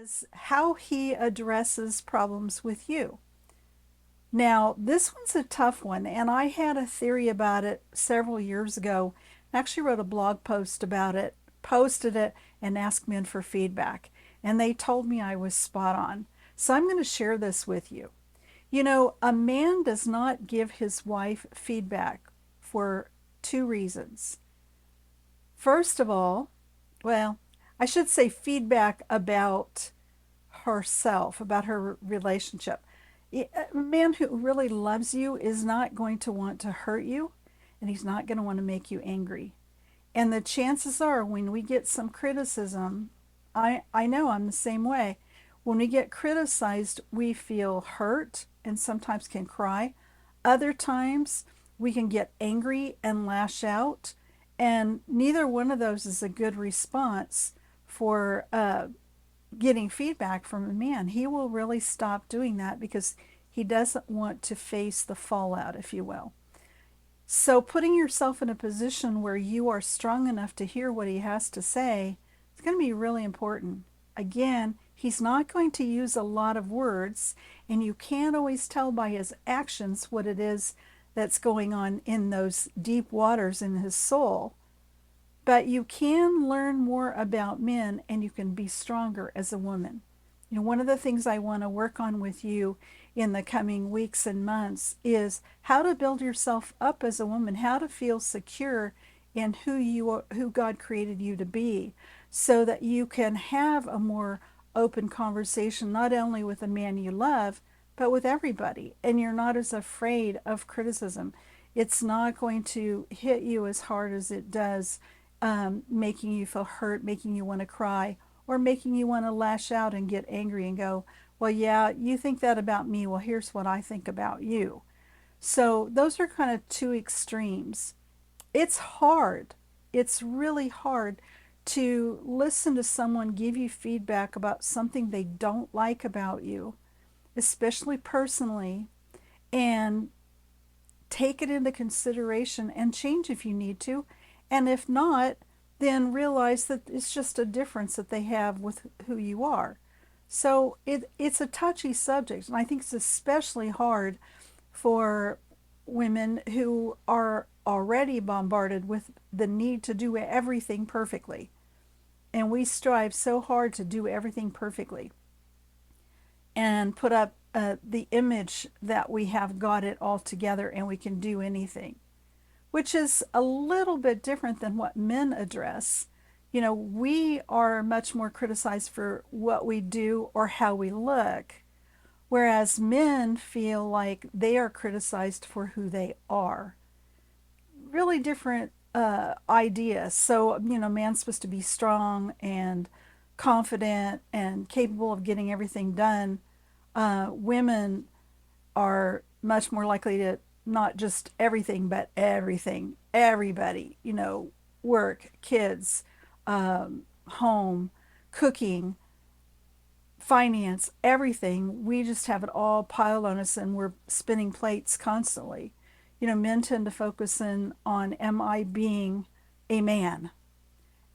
is how he addresses problems with you. Now, this one's a tough one, and I had a theory about it several years ago. I actually wrote a blog post about it, posted it, and asked men for feedback. And they told me I was spot on. So I'm going to share this with you. You know, a man does not give his wife feedback for two reasons. First of all, well, I should say feedback about herself, about her relationship. A man who really loves you is not going to want to hurt you, and he's not going to want to make you angry. And the chances are, when we get some criticism, I know I'm the same way. When we get criticized, we feel hurt and sometimes can cry. Other times, we can get angry and lash out. And neither one of those is a good response for getting feedback from a man. He will really stop doing that because he doesn't want to face the fallout, if you will. So, putting yourself in a position where you are strong enough to hear what he has to say is going to be really important. Again, he's not going to use a lot of words, and you can't always tell by his actions what it is that's going on in those deep waters in his soul. But you can learn more about men and you can be stronger as a woman. You know, one of the things I want to work on with you in the coming weeks and months is how to build yourself up as a woman, how to feel secure in who God created you to be, so that you can have a more open conversation not only with the man you love, but with everybody. And you're not as afraid of criticism. It's not going to hit you as hard as it does, making you feel hurt, making you want to cry, or making you want to lash out and get angry and go, well, yeah, you think that about me. Well, here's what I think about you. So those are kind of two extremes. It's hard. It's really hard to listen to someone give you feedback about something they don't like about you, especially personally, and take it into consideration and change if you need to. And if not, then realize that it's just a difference that they have with who you are. So it's a touchy subject, and I think it's especially hard for women who are already bombarded with the need to do everything perfectly. And we strive so hard to do everything perfectly and put up the image that we have got it all together and we can do anything, which is a little bit different than what men address. You know, we are much more criticized for what we do or how we look, whereas men feel like they are criticized for who they are. Really different ideas. So, you know, man's supposed to be strong and confident and capable of getting everything done. Women are much more likely to not just everything, but everything, everybody, you know, work, kids, home, cooking, finance, everything. We just have it all piled on us and we're spinning plates constantly. You know, men tend to focus in on, am I being a man?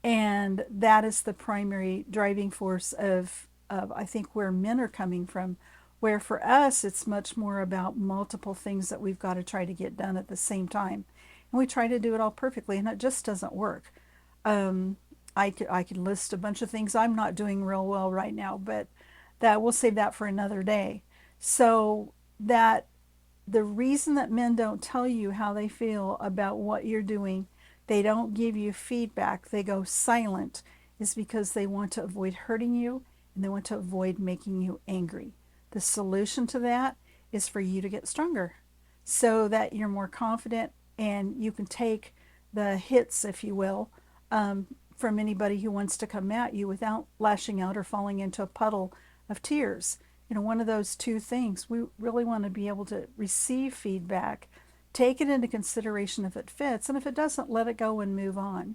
And that is the primary driving force of I think where men are coming from. Where for us, it's much more about multiple things that we've got to try to get done at the same time. And we try to do it all perfectly, and it just doesn't work. Um, I could list a bunch of things I'm not doing real well right now, but that we'll save that for another day. So that the reason that men don't tell you how they feel about what you're doing, they don't give you feedback, they go silent, is because they want to avoid hurting you and they want to avoid making you angry. The solution to that is for you to get stronger so that you're more confident and you can take the hits, if you will, from anybody who wants to come at you without lashing out or falling into a puddle of tears. You know, one of those two things, we really want to be able to receive feedback, take it into consideration if it fits, and if it doesn't, let it go and move on.